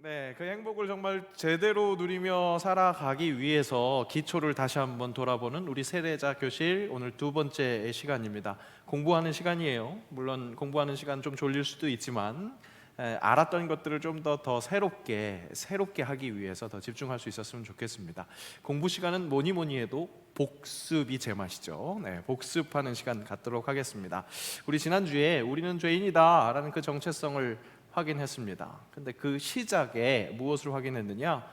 네, 그 행복을 정말 제대로 누리며 살아가기 위해서 기초를 다시 한번 돌아보는 우리 세대자 교실 오늘 두 번째 시간입니다. 공부하는 시간이에요. 물론 공부하는 시간 좀 졸릴 수도 있지만 알았던 것들을 좀 더 새롭게 하기 위해서 더 집중할 수 있었으면 좋겠습니다. 공부 시간은 뭐니 해도 복습이 제맛이죠. 네, 복습하는 시간 갖도록 하겠습니다. 우리 지난주에 우리는 죄인이다 라는 그 정체성을 확인했습니다. 근데 그 시작에 무엇을 확인했느냐?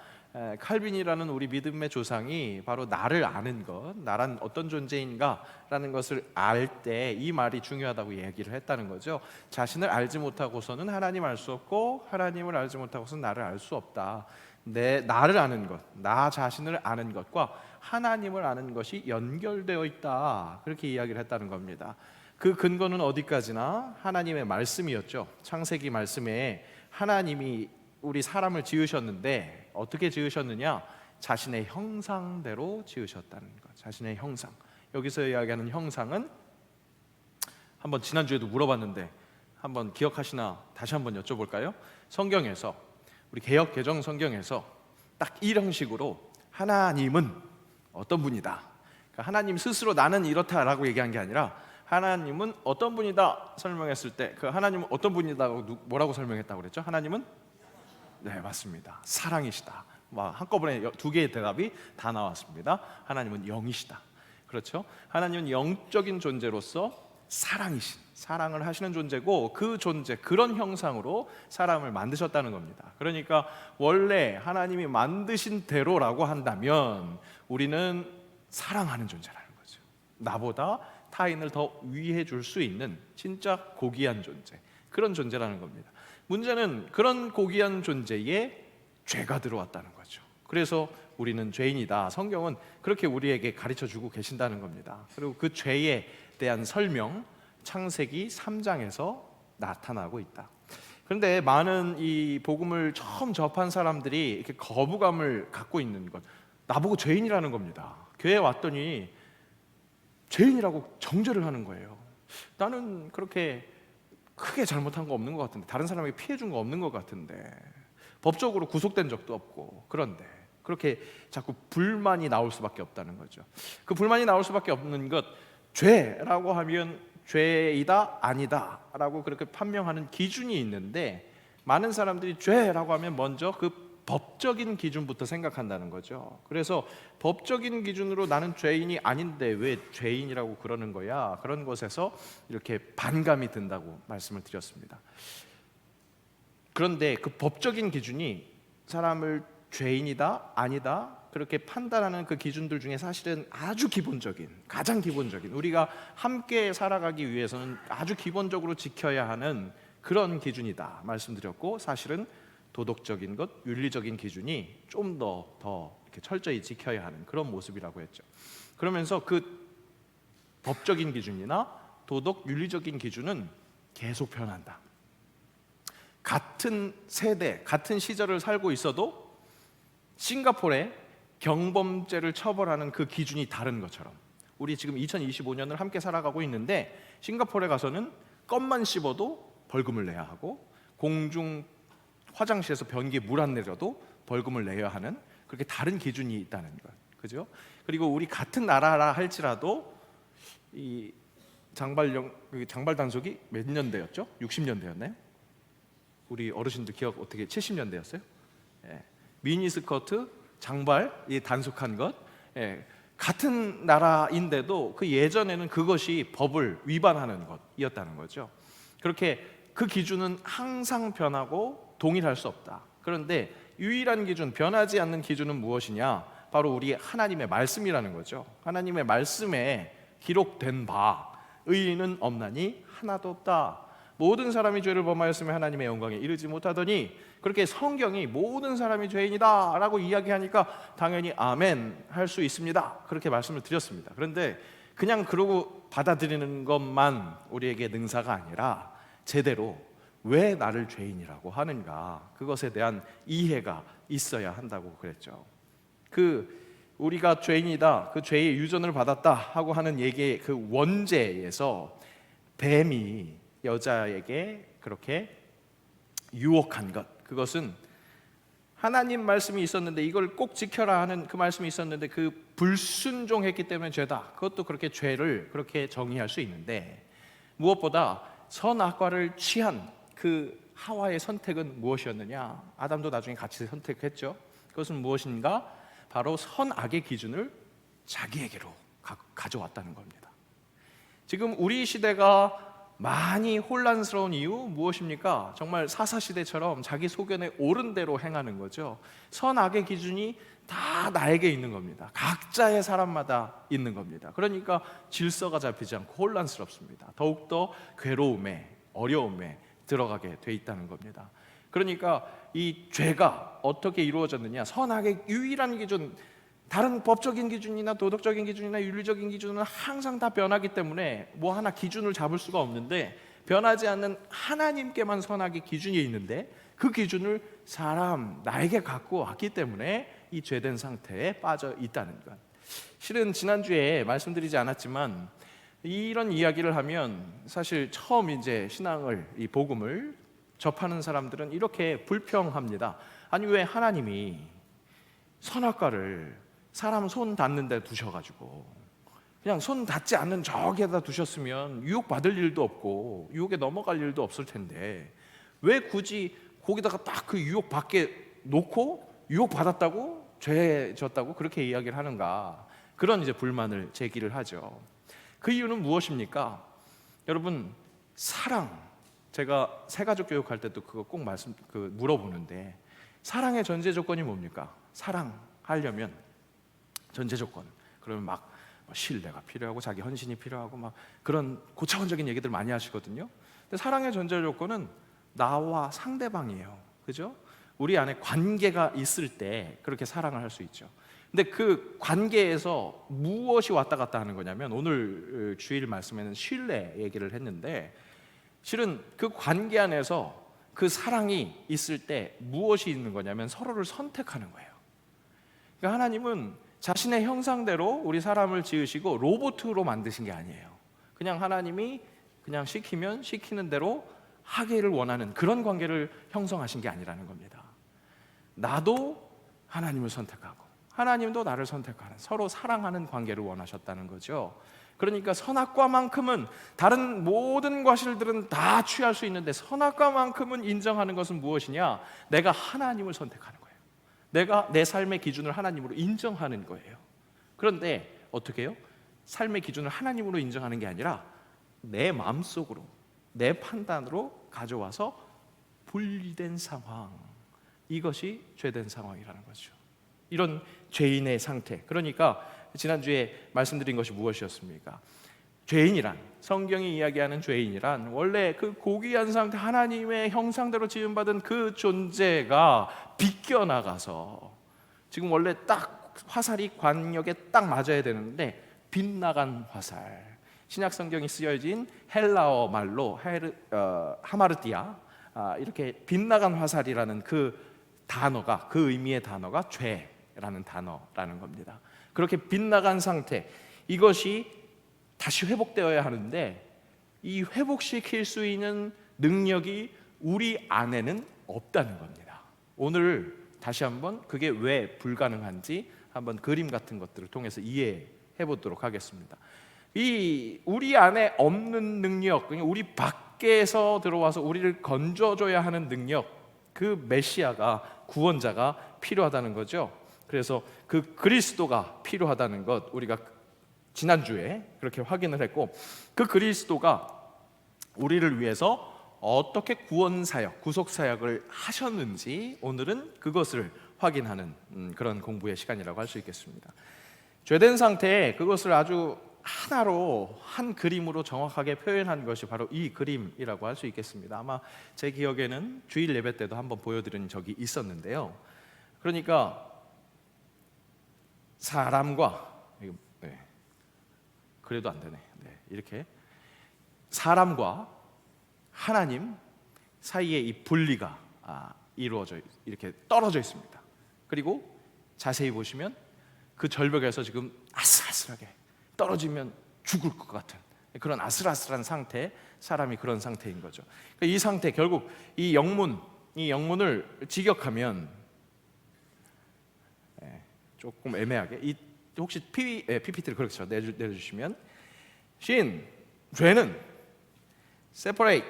칼빈이라는 우리 믿음의 조상이 바로 나를 아는 것, 나란 어떤 존재인가라는 것을 알 때 이 말이 중요하다고 얘기를 했다는 거죠. 자신을 알지 못하고서는 하나님 알 수 없고 하나님을 알지 못하고서는 나를 알 수 없다. 나를 아는 것, 나 자신을 아는 것과 하나님을 아는 것이 연결되어 있다. 그렇게 이야기를 했다는 겁니다. 그 근거는 어디까지나 하나님의 말씀이었죠. 창세기 말씀에 하나님이 우리 사람을 지으셨는데 어떻게 지으셨느냐? 자신의 형상대로 지으셨다는 것. 자신의 형상. 여기서 이야기하는 형상은 한번 지난주에도 물어봤는데 한번 기억하시나 다시 한번 여쭤볼까요? 성경에서 우리 개역 개정 성경에서 딱 이 형식으로 하나님은 어떤 분이다. 그러니까 하나님 스스로 나는 이렇다라고 얘기한 게 아니라 하나님은 어떤 분이다 설명했을 때 그 하나님은 어떤 분이다고 뭐라고 설명했다고 그랬죠? 하나님은 네, 맞습니다. 사랑이시다. 한꺼번에 두 개의 대답이 다 나왔습니다. 하나님은 영이시다. 그렇죠? 하나님은 영적인 존재로서 사랑이신, 사랑을 하시는 존재고 그 존재, 그런 형상으로 사람을 만드셨다는 겁니다. 그러니까 원래 하나님이 만드신 대로라고 한다면 우리는 사랑하는 존재라는 거죠. 나보다 타인을 더 위해 줄 수 있는 진짜 고귀한 존재, 그런 존재라는 겁니다. 문제는 그런 고귀한 존재에 죄가 들어왔다는 거죠. 그래서 우리는 죄인이다. 성경은 그렇게 우리에게 가르쳐주고 계신다는 겁니다. 그리고 그 죄에 대한 설명 창세기 3장에서 나타나고 있다. 그런데 많은 이 복음을 처음 접한 사람들이 이렇게 거부감을 갖고 있는 것, 나보고 죄인이라는 겁니다. 교회에 왔더니 죄인이라고 정죄를 하는 거예요. 나는 그렇게 크게 잘못한 거 없는 것 같은데, 다른 사람에게 피해 준 거 없는 것 같은데, 법적으로 구속된 적도 없고, 그런데 그렇게 자꾸 불만이 나올 수밖에 없다는 거죠. 그 불만이 나올 수밖에 없는 것, 죄라고 하면 죄이다 아니다 라고 그렇게 판명하는 기준이 있는데, 많은 사람들이 죄라고 하면 먼저 그 법적인 기준부터 생각한다는 거죠. 그래서 법적인 기준으로 나는 죄인이 아닌데 왜 죄인이라고 그러는 거야? 그런 것에서 이렇게 반감이 든다고 말씀을 드렸습니다. 그런데 그 법적인 기준이 사람을 죄인이다 아니다 그렇게 판단하는 그 기준들 중에 사실은 아주 기본적인, 가장 기본적인, 우리가 함께 살아가기 위해서는 아주 기본적으로 지켜야 하는 그런 기준이다 말씀드렸고, 사실은 도덕적인 것, 윤리적인 기준이 좀 더 이렇게 철저히 지켜야 하는 그런 모습이라고 했죠. 그러면서 그 법적인 기준이나 도덕, 윤리적인 기준은 계속 변한다. 같은 세대, 같은 시절을 살고 있어도 싱가포르에 경범죄를 처벌하는 그 기준이 다른 것처럼 우리 지금 2025년을 함께 살아가고 있는데 싱가포르에 가서는 껌만 씹어도 벌금을 내야 하고 공중 화장실에서 변기에 물 안 내려도 벌금을 내야 하는 그렇게 다른 기준이 있다는 것, 그죠? 그리고 우리 같은 나라라 할지라도 이 장발 단속이 몇 년대였죠? 60년대였나요? 우리 어르신들 기억 어떻게 70년대였어요? 예. 미니스커트, 장발 이 단속한 것, 예. 같은 나라인데도 그 예전에는 그것이 법을 위반하는 것이었다는 거죠. 그렇게 그 기준은 항상 변하고 동일할 수 없다. 그런데 유일한 기준, 변하지 않는 기준은 무엇이냐? 바로 우리 하나님의 말씀이라는 거죠. 하나님의 말씀에 기록된 바 의인은 없나니 하나도 없다. 모든 사람이 죄를 범하였으며 하나님의 영광에 이르지 못하더니, 그렇게 성경이 모든 사람이 죄인이다 라고 이야기하니까 당연히 아멘 할 수 있습니다. 그렇게 말씀을 드렸습니다. 그런데 그냥 그러고 받아들이는 것만 우리에게 능사가 아니라 제대로 왜 나를 죄인이라고 하는가, 그것에 대한 이해가 있어야 한다고 그랬죠. 우리가 죄인이다, 그 죄의 유전을 받았다 하고 하는 얘기의 그 원죄에서 뱀이 여자에게 그렇게 유혹한 것, 그것은 하나님 말씀이 있었는데 이걸 꼭 지켜라 하는 그 말씀이 있었는데 그 불순종했기 때문에 죄다. 그것도 그렇게 죄를 그렇게 정의할 수 있는데, 무엇보다 선악과를 취한 그 하와의 선택은 무엇이었느냐? 아담도 나중에 같이 선택했죠. 그것은 무엇인가? 바로 선악의 기준을 자기에게로 가져왔다는 겁니다. 지금 우리 시대가 많이 혼란스러운 이유 무엇입니까? 정말 사사시대처럼 자기 소견에 옳은 대로 행하는 거죠. 선악의 기준이 다 나에게 있는 겁니다. 각자의 사람마다 있는 겁니다. 그러니까 질서가 잡히지 않고 혼란스럽습니다. 더욱더 괴로움에, 어려움에 들어가게 돼 있다는 겁니다. 그러니까 이 죄가 어떻게 이루어졌느냐? 선악의 유일한 기준, 다른 법적인 기준이나 도덕적인 기준이나 윤리적인 기준은 항상 다 변하기 때문에 뭐 하나 기준을 잡을 수가 없는데, 변하지 않는 하나님께만 선악의 기준이 있는데 그 기준을 나에게 갖고 왔기 때문에 이 죄된 상태에 빠져 있다는 것. 실은 지난주에 말씀드리지 않았지만 이런 이야기를 하면 사실 처음 이제 신앙을, 이 복음을 접하는 사람들은 이렇게 불평합니다. 아니, 왜 하나님이 선악과를 사람 손 닿는 데 두셔가지고 그냥 손 닿지 않는 저기에다 두셨으면 유혹받을 일도 없고 유혹에 넘어갈 일도 없을 텐데 왜 굳이 거기다가 딱 그 유혹 받게 놓고 유혹받았다고 죄 졌다고 그렇게 이야기를 하는가, 그런 이제 불만을 제기를 하죠. 그 이유는 무엇입니까? 여러분, 사랑, 제가 새가족 교육할 때도 그거 꼭 물어보는데, 사랑의 전제 조건이 뭡니까? 사랑하려면 전제 조건, 그러면 막 신뢰가 필요하고 자기 헌신이 필요하고 막 그런 고차원적인 얘기들 많이 하시거든요. 근데 사랑의 전제 조건은 나와 상대방이에요. 그죠? 우리 안에 관계가 있을 때 그렇게 사랑을 할 수 있죠. 근데 그 관계에서 무엇이 왔다 갔다 하는 거냐면, 오늘 주일 말씀에는 신뢰 얘기를 했는데, 실은 그 관계 안에서 그 사랑이 있을 때 무엇이 있는 거냐면 서로를 선택하는 거예요. 그러니까 하나님은 자신의 형상대로 우리 사람을 지으시고 로봇으로 만드신 게 아니에요. 그냥 하나님이 그냥 시키면 시키는 대로 하기를 원하는 그런 관계를 형성하신 게 아니라는 겁니다. 나도 하나님을 선택하고 하나님도 나를 선택하는, 서로 사랑하는 관계를 원하셨다는 거죠. 그러니까 선악과만큼은, 다른 모든 과실들은 다 취할 수 있는데 선악과만큼은 인정하는 것은 무엇이냐? 내가 하나님을 선택하는 거예요. 내가 내 삶의 기준을 하나님으로 인정하는 거예요. 그런데 어떻게 해요? 삶의 기준을 하나님으로 인정하는 게 아니라 내 마음속으로, 내 판단으로 가져와서 분리된 상황, 이것이 죄된 상황이라는 거죠. 이런 죄인의 상태, 그러니까 지난주에 말씀드린 것이 무엇이었습니까? 죄인이란, 성경이 이야기하는 죄인이란 원래 그 고귀한 상태, 하나님의 형상대로 지음받은 그 존재가 비껴나가서, 지금 원래 딱 화살이 관역에 딱 맞아야 되는데 빗나간 화살, 신약 성경이 쓰여진 헬라어 말로 하마르티아, 이렇게 빗나간 화살이라는 그 단어가, 그 의미의 단어가 죄라는 단어라는 겁니다. 그렇게 빗나간 상태, 이것이 다시 회복되어야 하는데 이 회복시킬 수 있는 능력이 우리 안에는 없다는 겁니다. 오늘 다시 한번 그게 왜 불가능한지 한번 그림 같은 것들을 통해서 이해해 보도록 하겠습니다. 이 우리 안에 없는 능력, 우리 밖에서 들어와서 우리를 건져줘야 하는 능력, 그 메시아가, 구원자가 필요하다는 거죠. 그래서 그 그리스도가 필요하다는 것, 우리가 지난주에 그렇게 확인을 했고, 그 그리스도가 우리를 위해서 어떻게 구원사역, 구속사역을 하셨는지 오늘은 그것을 확인하는 그런 공부의 시간이라고 할 수 있겠습니다. 죄된 상태에 그것을 아주 하나로, 한 그림으로 정확하게 표현한 것이 바로 이 그림이라고 할 수 있겠습니다. 아마 제 기억에는 주일 예배 때도 한번 보여드린 적이 있었는데요. 그러니까 사람과, 그래도 안 되네. 이렇게 사람과 하나님 사이에 이 분리가 이루어져, 이렇게 떨어져 있습니다. 그리고 자세히 보시면 그 절벽에서 지금 아슬아슬하게 떨어지면 죽을 것 같은 그런 아슬아슬한 상태, 사람이 그런 상태인 거죠. 이 상태, 결국 이 영문을 직역하면 조금 애매하게 혹시 PPT를 그렇죠 내주시면 신 죄는 separate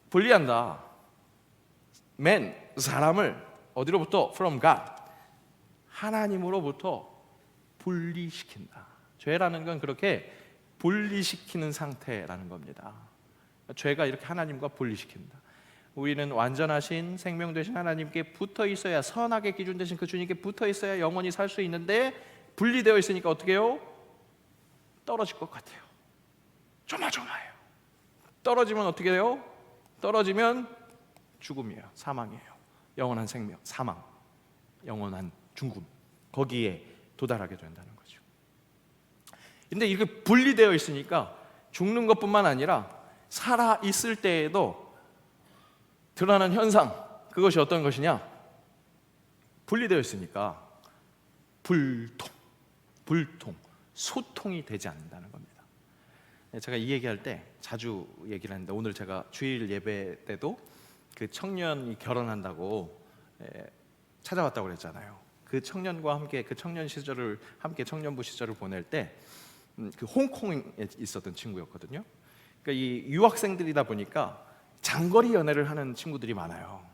분리한다. man 사람을 어디로부터 from God 하나님으로부터 분리시킨다. 죄라는 건 그렇게 분리시키는 상태라는 겁니다. 죄가 이렇게 하나님과 분리시킨다. 우리는 완전하신 생명 되신 하나님께 붙어 있어야, 선악의 기준 되신 그 주님께 붙어 있어야 영원히 살 수 있는데 분리되어 있으니까 어떻게 해요? 떨어질 것 같아요. 조마조마해요. 떨어지면 어떻게 돼요? 떨어지면 죽음이에요. 사망이에요. 영원한 생명, 사망, 영원한 죽음, 거기에 도달하게 된다는 거죠. 근데 이렇게 분리되어 있으니까 죽는 것뿐만 아니라 살아 있을 때에도 드러나는 현상, 그것이 어떤 것이냐? 분리되어 있으니까 불통, 소통이 되지 않는다는 겁니다. 제가 이 얘기할 때 자주 얘기를 하는데, 오늘 제가 주일 예배 때도 그 청년이 결혼한다고 찾아왔다고 그랬잖아요. 그 청년과 함께 그 청년 시절을 함께 청년부 시절을 보낼 때 그 홍콩에 있었던 친구였거든요. 그러니까 이 유학생들이다 보니까 장거리 연애를 하는 친구들이 많아요.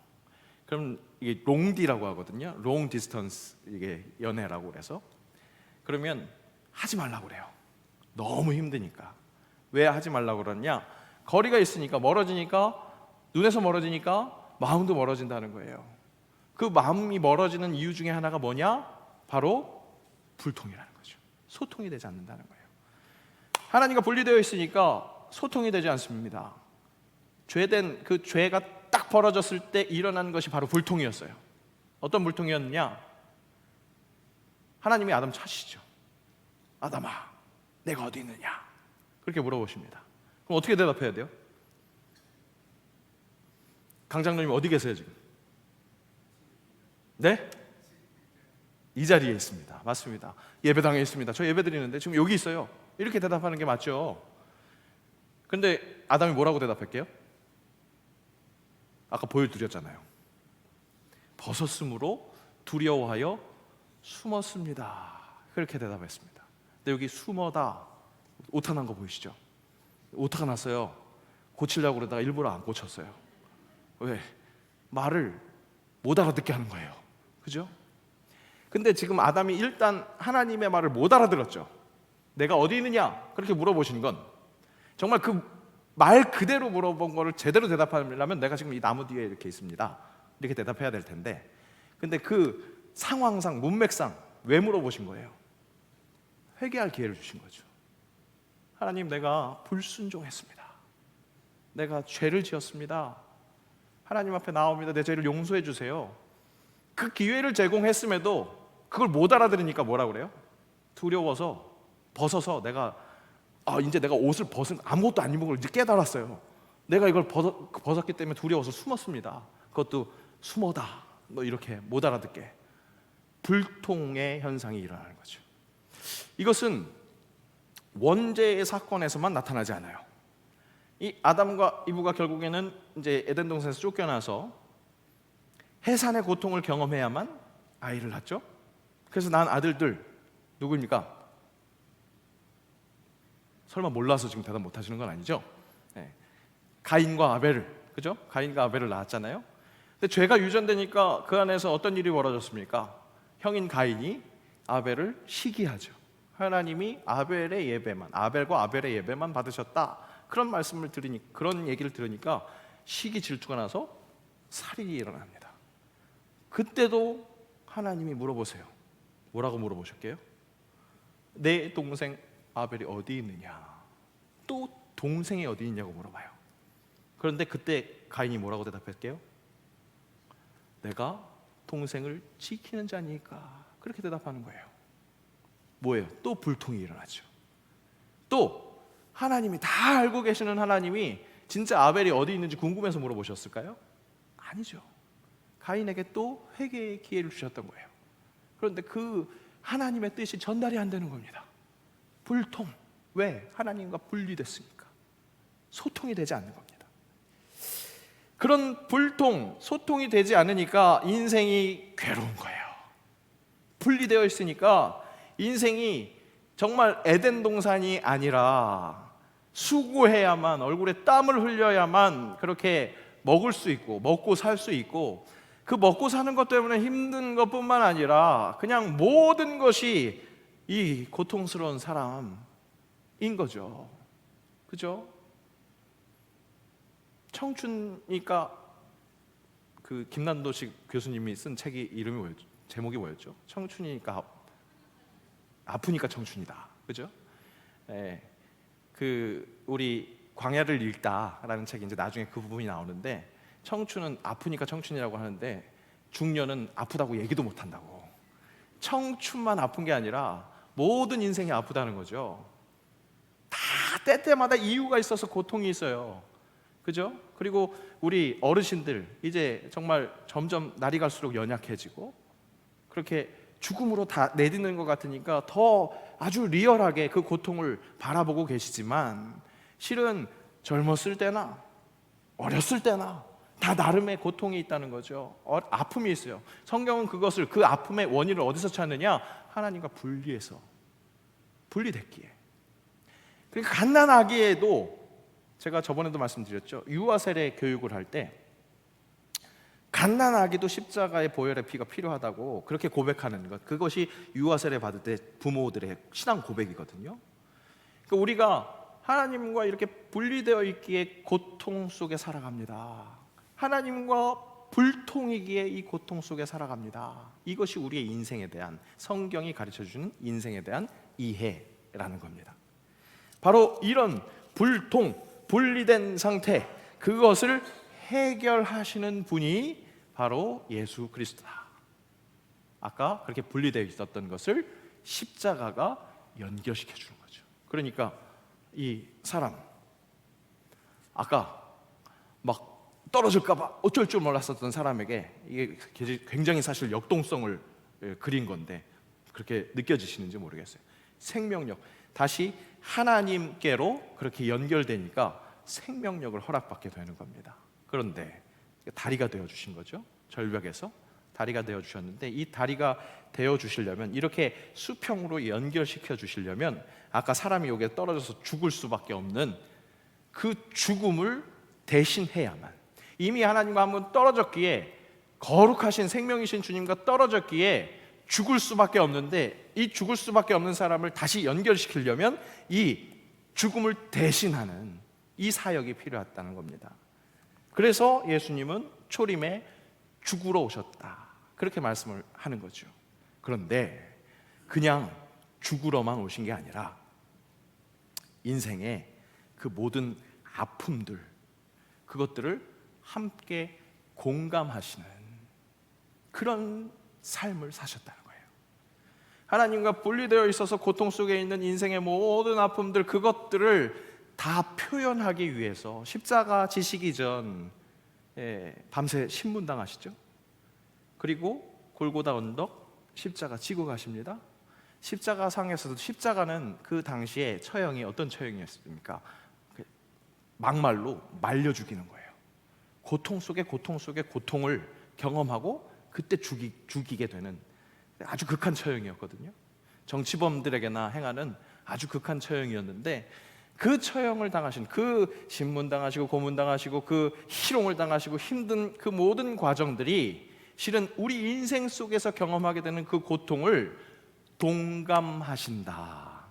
그럼 이게 롱디라고 하거든요. 롱 디스턴스 이게 연애라고 그래서 그러면 하지 말라고 그래요. 너무 힘드니까. 왜 하지 말라고 그러냐? 거리가 있으니까, 멀어지니까, 눈에서 멀어지니까 마음도 멀어진다는 거예요. 그 마음이 멀어지는 이유 중에 하나가 뭐냐? 바로 불통이라는 거죠. 소통이 되지 않는다는 거예요. 하나님과 분리되어 있으니까 소통이 되지 않습니다. 죄된 그 죄가 딱 벌어졌을 때 일어난 것이 바로 불통이었어요. 어떤 불통이었느냐? 하나님이 아담 찾으시죠. 아담아, 내가 어디 있느냐? 그렇게 물어보십니다. 그럼 어떻게 대답해야 돼요? 강장로님 어디 계세요 지금? 네? 이 자리에 있습니다. 맞습니다. 예배당에 있습니다. 저 예배 드리는데 지금 여기 있어요. 이렇게 대답하는 게 맞죠. 근데 아담이 뭐라고 대답할게요? 아까 보여드렸잖아요. 벗었으므로 두려워하여 숨었습니다. 그렇게 대답했습니다. 근데 여기 숨어다, 오타 난 거 보이시죠? 오타가 났어요. 고치려고 그러다가 일부러 안 고쳤어요. 왜? 말을 못 알아듣게 하는 거예요. 그죠? 근데 지금 아담이 일단 하나님의 말을 못 알아들었죠. 내가 어디 있느냐? 그렇게 물어보신 건 정말 그 말 그대로 물어본 거를 제대로 대답하려면 내가 지금 이 나무 뒤에 이렇게 있습니다. 이렇게 대답해야 될 텐데, 근데 그 상황상, 문맥상 왜 물어보신 거예요? 회개할 기회를 주신 거죠. 하나님, 내가 불순종했습니다. 내가 죄를 지었습니다. 하나님 앞에 나옵니다. 내 죄를 용서해 주세요. 그 기회를 제공했음에도 그걸 못 알아들으니까 뭐라 그래요? 두려워서 벗어서 이제 내가 옷을 벗은 아무것도 안 입은 걸 이제 깨달았어요. 내가 이걸 벗었기 때문에 두려워서 숨었습니다. 그것도 숨어다, 뭐 이렇게 못 알아듣게. 불통의 현상이 일어나는 거죠. 이것은 원죄의 사건에서만 나타나지 않아요. 이 아담과 이브가 결국에는 이제 에덴 동산에서 쫓겨나서 해산의 고통을 경험해야만 아이를 낳죠. 그래서 낳은 아들들 누구입니까? 설마 몰라서 지금 대답 못 하시는 건 아니죠? 네. 가인과 아벨을, 그죠? 가인과 아벨을 낳았잖아요. 근데 죄가 유전되니까 그 안에서 어떤 일이 벌어졌습니까? 형인 가인이 아벨을 시기하죠. 하나님이 아벨과 아벨의 예배만 받으셨다. 그런 말씀을 그런 얘기를 들으니까 시기 질투가 나서 살인이 일어납니다. 그때도 하나님이 물어보세요. 뭐라고 물어보셨게요? 내 동생 아벨이 어디 있느냐? 또 동생이 어디 있냐고 물어봐요. 그런데 그때 가인이 뭐라고 대답할게요? 내가 동생을 지키는 자니까. 그렇게 대답하는 거예요. 뭐예요? 또 불통이 일어나죠. 또 하나님이 다 알고 계시는 하나님이 진짜 아벨이 어디 있는지 궁금해서 물어보셨을까요? 아니죠. 가인에게 또 회개의 기회를 주셨던 거예요. 그런데 그 하나님의 뜻이 전달이 안 되는 겁니다. 불통. 왜? 하나님과 분리됐으니까. 소통이 되지 않는 겁니다. 그런 불통, 소통이 되지 않으니까 인생이 괴로운 거예요. 분리되어 있으니까 인생이 정말 에덴 동산이 아니라 수고해야만, 얼굴에 땀을 흘려야만 그렇게 먹을 수 있고 먹고 살 수 있고, 그 먹고 사는 것 때문에 힘든 것뿐만 아니라 그냥 모든 것이 이 고통스러운 사람인 거죠. 그죠? 청춘이니까 그 김난도식 교수님이 쓴 책이 이름이 뭐였죠? 제목이 뭐였죠? 청춘이니까 아프니까 청춘이다. 그죠? 예. 그 우리 광야를 읽다라는 책이 이제 나중에 그 부분이 나오는데, 청춘은 아프니까 청춘이라고 하는데 중년은 아프다고 얘기도 못 한다고. 청춘만 아픈 게 아니라 모든 인생이 아프다는 거죠. 다 때때마다 이유가 있어서 고통이 있어요. 그죠? 그리고 우리 어르신들 이제 정말 점점 날이 갈수록 연약해지고 그렇게 죽음으로 다 내딛는 것 같으니까 더 아주 리얼하게 그 고통을 바라보고 계시지만, 실은 젊었을 때나 어렸을 때나 다 나름의 고통이 있다는 거죠. 아픔이 있어요. 성경은 그것을, 그 아픔의 원인을 어디서 찾느냐? 하나님과 분리됐기에. 그러니까 갓난아기에도, 제가 저번에도 말씀드렸죠, 유아 세례 교육을 할 때 갓난아기도 십자가의 보혈의 피가 필요하다고 그렇게 고백하는 것, 그것이 유아 세례 받을 때 부모들의 신앙 고백이거든요. 그러니까 우리가 하나님과 이렇게 분리되어 있기에 고통 속에 살아갑니다. 하나님과 불통이기에 이 고통 속에 살아갑니다. 이것이 우리의 인생에 대한, 성경이 가르쳐주는 인생에 대한 이해라는 겁니다. 바로 이런 불통, 분리된 상태, 그것을 해결하시는 분이 바로 예수 그리스도다. 아까 그렇게 분리되어 있었던 것을 십자가가 연결시켜 주는 거죠. 그러니까 이 사람, 아까 막 떨어질까 봐 어쩔 줄 몰랐었던 사람에게 이게 굉장히 사실 역동성을 그린 건데 그렇게 느껴지시는지 모르겠어요. 생명력, 다시 하나님께로 그렇게 연결되니까 생명력을 허락받게 되는 겁니다. 그런데 다리가 되어주신 거죠. 절벽에서 다리가 되어주셨는데, 이 다리가 되어주시려면, 이렇게 수평으로 연결시켜 주시려면 아까 사람이 여기에 떨어져서 죽을 수밖에 없는 그 죽음을 대신해야만, 이미 하나님과 한번 떨어졌기에, 거룩하신 생명이신 주님과 떨어졌기에 죽을 수밖에 없는데, 이 죽을 수밖에 없는 사람을 다시 연결시키려면 이 죽음을 대신하는 이 사역이 필요했다는 겁니다. 그래서 예수님은 초림에 죽으러 오셨다, 그렇게 말씀을 하는 거죠. 그런데 그냥 죽으러만 오신 게 아니라 인생의 그 모든 아픔들, 그것들을 함께 공감하시는 그런 삶을 사셨다는 거예요. 하나님과 분리되어 있어서 고통 속에 있는 인생의 모든 아픔들, 그것들을 다 표현하기 위해서 십자가 지시기 전 밤새 신문당하시죠. 그리고 골고다 언덕 십자가 지고 가십니다. 십자가 상에서도, 십자가는 그 당시에 처형이 어떤 처형이었습니까? 막말로 말려 죽이는 거예요. 고통 속에 고통을 경험하고 그때 죽이게 되는 아주 극한 처형이었거든요. 정치범들에게나 행하는 아주 극한 처형이었는데, 그 처형을 당하신, 그 신문당하시고 고문당하시고 그 희롱을 당하시고 힘든 그 모든 과정들이 실은 우리 인생 속에서 경험하게 되는 그 고통을 동감하신다,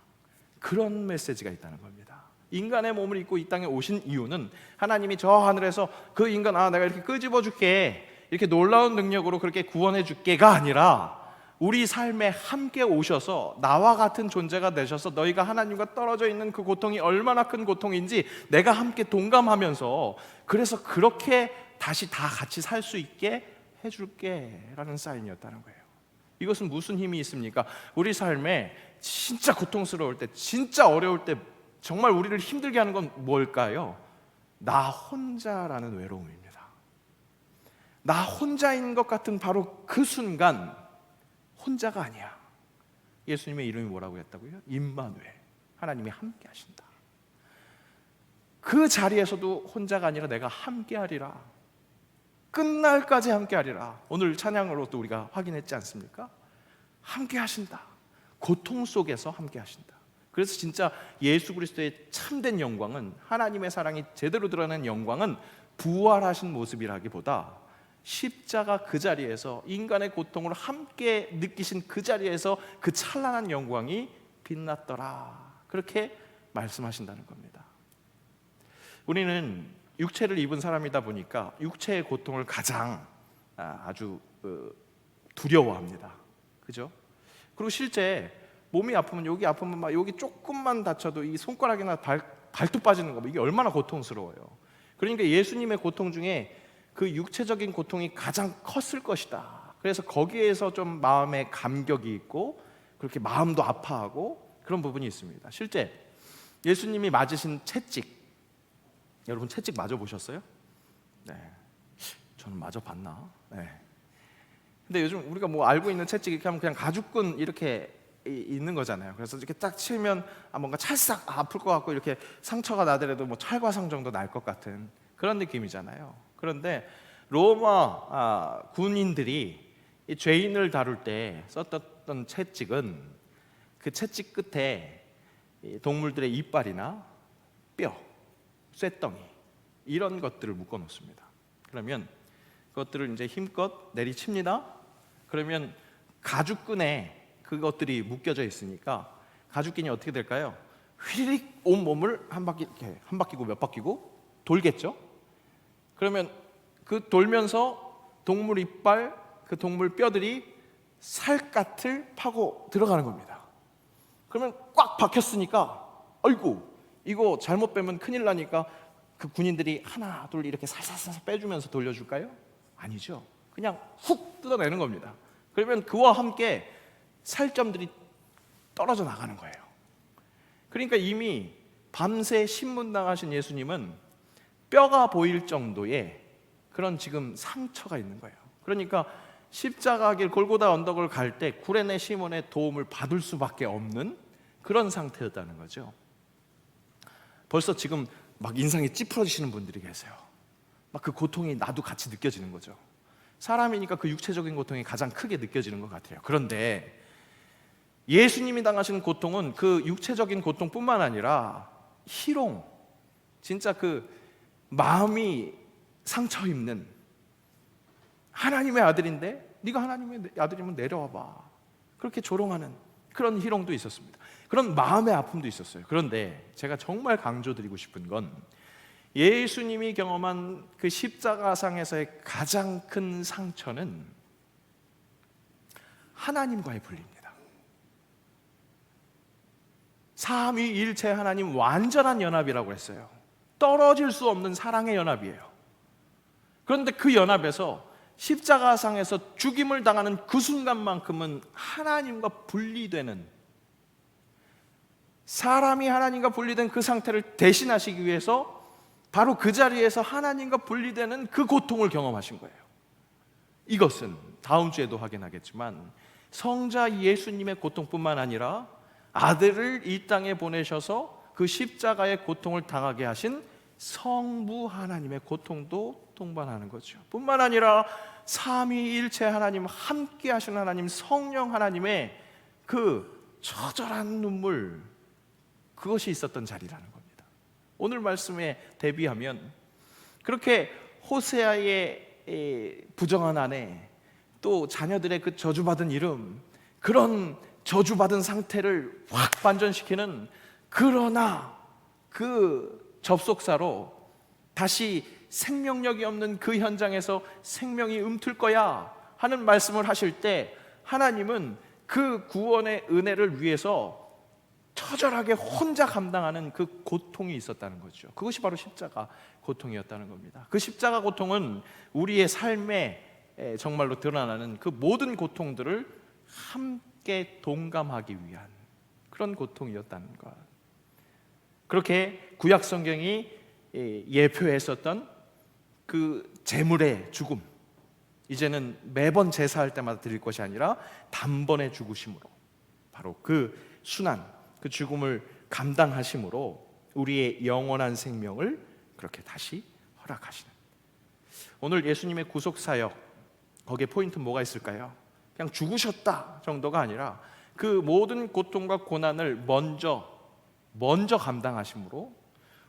그런 메시지가 있다는 겁니다. 인간의 몸을 입고 이 땅에 오신 이유는 하나님이 저 하늘에서 그 인간, 내가 이렇게 끄집어 줄게, 이렇게 놀라운 능력으로 그렇게 구원해 줄게가 아니라 우리 삶에 함께 오셔서 나와 같은 존재가 되셔서 너희가 하나님과 떨어져 있는 그 고통이 얼마나 큰 고통인지 내가 함께 동감하면서, 그래서 그렇게 다시 다 같이 살 수 있게 해줄게 라는 사인이었다는 거예요. 이것은 무슨 힘이 있습니까? 우리 삶에 진짜 고통스러울 때, 진짜 어려울 때 정말 우리를 힘들게 하는 건 뭘까요? 나 혼자라는 외로움입니다. 나 혼자인 것 같은 바로 그 순간 혼자가 아니야. 예수님의 이름이 뭐라고 했다고요? 임마누엘, 하나님이 함께 하신다. 그 자리에서도 혼자가 아니라 내가 함께 하리라, 끝날까지 함께 하리라. 오늘 찬양으로 또 우리가 확인했지 않습니까? 함께 하신다. 고통 속에서 함께 하신다. 그래서 진짜 예수 그리스도의 참된 영광은, 하나님의 사랑이 제대로 드러나는 영광은 부활하신 모습이라기보다 십자가 그 자리에서 인간의 고통을 함께 느끼신 그 자리에서 그 찬란한 영광이 빛났더라, 그렇게 말씀하신다는 겁니다. 우리는 육체를 입은 사람이다 보니까 육체의 고통을 가장 아주 두려워합니다. 그죠? 그리고 실제 몸이 아프면, 여기 아프면 막 여기 조금만 다쳐도 이 손가락이나 발톱 빠지는 거, 이게 얼마나 고통스러워요. 그러니까 예수님의 고통 중에 그 육체적인 고통이 가장 컸을 것이다. 그래서 거기에서 좀 마음에 감격이 있고 그렇게 마음도 아파하고 그런 부분이 있습니다. 실제 예수님이 맞으신 채찍, 여러분 채찍 맞아보셨어요? 네, 저는 맞아봤나? 네. 근데 요즘 우리가 뭐 알고 있는 채찍 이렇게 하면 그냥 가죽끈 이렇게 있는 거잖아요. 그래서 이렇게 딱 치면 뭔가 찰싹 아플 것 같고, 이렇게 상처가 나더라도 뭐 찰과상 정도 날 것 같은 그런 느낌이잖아요. 그런데 로마 군인들이 이 죄인을 다룰 때 썼던 채찍은 그 채찍 끝에 이 동물들의 이빨이나 뼈, 쇳덩이 이런 것들을 묶어 놓습니다. 그러면 그것들을 이제 힘껏 내리칩니다. 그러면 가죽끈에 그것들이 묶여져 있으니까 가죽끈이 어떻게 될까요? 휘리릭 온 몸을 한 바퀴, 이렇게 한 바퀴고 몇 바퀴고 돌겠죠. 그러면 그 돌면서 동물 이빨, 그 동물 뼈들이 살갗을 파고 들어가는 겁니다. 그러면 꽉 박혔으니까 아이고 이거 잘못 빼면 큰일 나니까 그 군인들이 하나 둘 이렇게 살살살 빼주면서 돌려줄까요? 아니죠. 그냥 훅 뜯어내는 겁니다. 그러면 그와 함께 살점들이 떨어져 나가는 거예요. 그러니까 이미 밤새 신문당하신 예수님은 뼈가 보일 정도의 그런 지금 상처가 있는 거예요. 그러니까 십자가 길 골고다 언덕을 갈 때 구레네 시몬의 도움을 받을 수밖에 없는 그런 상태였다는 거죠. 벌써 지금 막 인상이 찌푸러지시는 분들이 계세요. 막 그 고통이 나도 같이 느껴지는 거죠. 사람이니까 그 육체적인 고통이 가장 크게 느껴지는 것 같아요. 그런데 예수님이 당하신 고통은 그 육체적인 고통뿐만 아니라 희롱, 진짜 그 마음이 상처 입는, 하나님의 아들인데 네가 하나님의 아들이면 내려와봐, 그렇게 조롱하는 그런 희롱도 있었습니다. 그런 마음의 아픔도 있었어요. 그런데 제가 정말 강조드리고 싶은 건 예수님이 경험한 그 십자가상에서의 가장 큰 상처는 하나님과의 분리입니다. 삼위일체 하나님 완전한 연합이라고 했어요. 떨어질 수 없는 사랑의 연합이에요. 그런데 그 연합에서 십자가상에서 죽임을 당하는 그 순간만큼은 하나님과 분리되는, 사람이 하나님과 분리된 그 상태를 대신하시기 위해서 바로 그 자리에서 하나님과 분리되는 그 고통을 경험하신 거예요. 이것은 다음 주에도 확인하겠지만 성자 예수님의 고통뿐만 아니라 아들을 이 땅에 보내셔서 그 십자가의 고통을 당하게 하신 성부 하나님의 고통도 동반하는 거죠. 뿐만 아니라 삼위일체 하나님, 함께 하시는 하나님, 성령 하나님의 그 처절한 눈물, 그것이 있었던 자리라는 겁니다. 오늘 말씀에 대비하면 그렇게 호세아의 부정한 아내, 또 자녀들의 그 저주받은 이름, 그런 저주받은 상태를 확 반전시키는, 그러나 그 접속사로 다시 생명력이 없는 그 현장에서 생명이 움틀 거야 하는 말씀을 하실 때 하나님은 그 구원의 은혜를 위해서 처절하게 혼자 감당하는 그 고통이 있었다는 거죠. 그것이 바로 십자가 고통이었다는 겁니다. 그 십자가 고통은 우리의 삶에 정말로 드러나는 그 모든 고통들을 함께 동감하기 위한 그런 고통이었다는 것. 그렇게 구약 성경이 예표했었던 그 제물의 죽음, 이제는 매번 제사할 때마다 드릴 것이 아니라 단번에 죽으심으로, 바로 그 순환, 그 죽음을 감당하심으로 우리의 영원한 생명을 그렇게 다시 허락하시는, 오늘 예수님의 구속사역, 거기에 포인트 뭐가 있을까요? 그냥 죽으셨다 정도가 아니라 그 모든 고통과 고난을 먼저 감당하심으로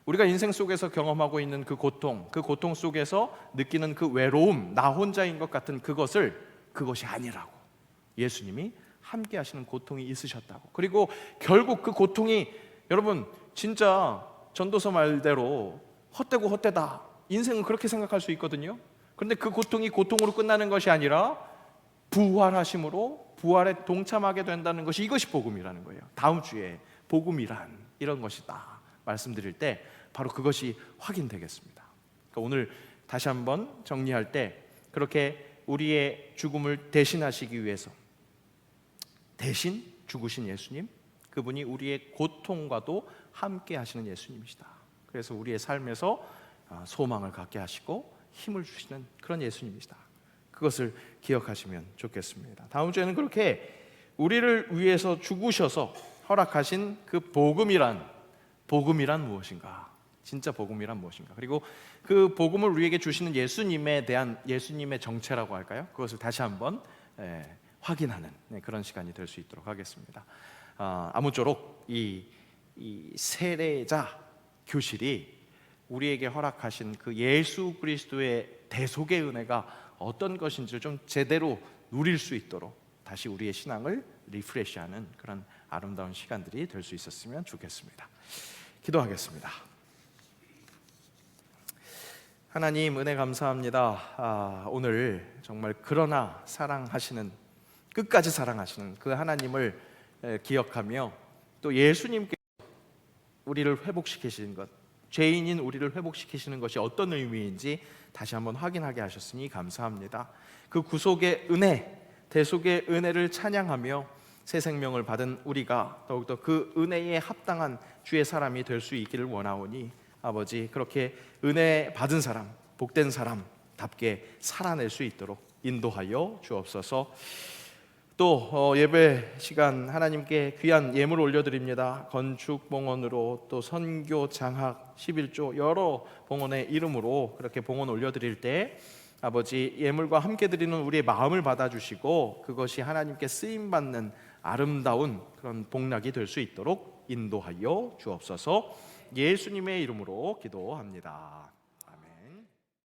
우리가 인생 속에서 경험하고 있는 그 고통 속에서 느끼는 그 외로움, 나 혼자인 것 같은 그것이 아니라고, 예수님이 함께 하시는 고통이 있으셨다고. 그리고 결국 그 고통이, 여러분 진짜 전도서 말대로 헛되고 헛되다, 인생은 그렇게 생각할 수 있거든요. 그런데 그 고통이 고통으로 끝나는 것이 아니라 부활하심으로 부활에 동참하게 된다는 것이, 이것이 복음이라는 거예요. 다음 주에 복음이란 이런 것이다 말씀드릴 때 바로 그것이 확인되겠습니다. 그러니까 오늘 다시 한번 정리할 때, 그렇게 우리의 죽음을 대신하시기 위해서 대신 죽으신 예수님, 그분이 우리의 고통과도 함께 하시는 예수님이시다. 그래서 우리의 삶에서 소망을 갖게 하시고 힘을 주시는 그런 예수님이시다. 그것을 기억하시면 좋겠습니다. 다음 주에는 그렇게 우리를 위해서 죽으셔서 허락하신 그 복음이란 무엇인가, 진짜 복음이란 무엇인가, 그리고 그 복음을 우리에게 주시는 예수님에 대한 예수님의 정체라고 할까요? 그것을 다시 한번 확인하는 그런 시간이 될 수 있도록 하겠습니다. 아무쪼록 이 세례자 교실이 우리에게 허락하신 그 예수 그리스도의 대속의 은혜가 어떤 것인지를 좀 제대로 누릴 수 있도록 다시 우리의 신앙을 리프레시하는 그런 아름다운 시간들이 될 수 있었으면 좋겠습니다. 기도하겠습니다. 하나님, 은혜 감사합니다. 오늘 정말 그러나 사랑하시는, 끝까지 사랑하시는 그 하나님을 기억하며 또 예수님께 우리를 회복시키시는 것, 죄인인 우리를 회복시키시는 것이 어떤 의미인지 다시 한번 확인하게 하셨으니 감사합니다. 그 구속의 은혜, 대속의 은혜를 찬양하며 새 생명을 받은 우리가 더욱더 그 은혜에 합당한 주의 사람이 될 수 있기를 원하오니 아버지, 그렇게 은혜 받은 사람, 복된 사람답게 살아낼 수 있도록 인도하여 주옵소서. 또 예배 시간 하나님께 귀한 예물 올려드립니다. 건축 봉헌으로, 또 선교 장학 11조 여러 봉헌의 이름으로 그렇게 봉헌 올려드릴 때 아버지, 예물과 함께 드리는 우리의 마음을 받아주시고 그것이 하나님께 쓰임받는 아름다운 그런 복락이 될 수 있도록 인도하여 주옵소서. 예수님의 이름으로 기도합니다.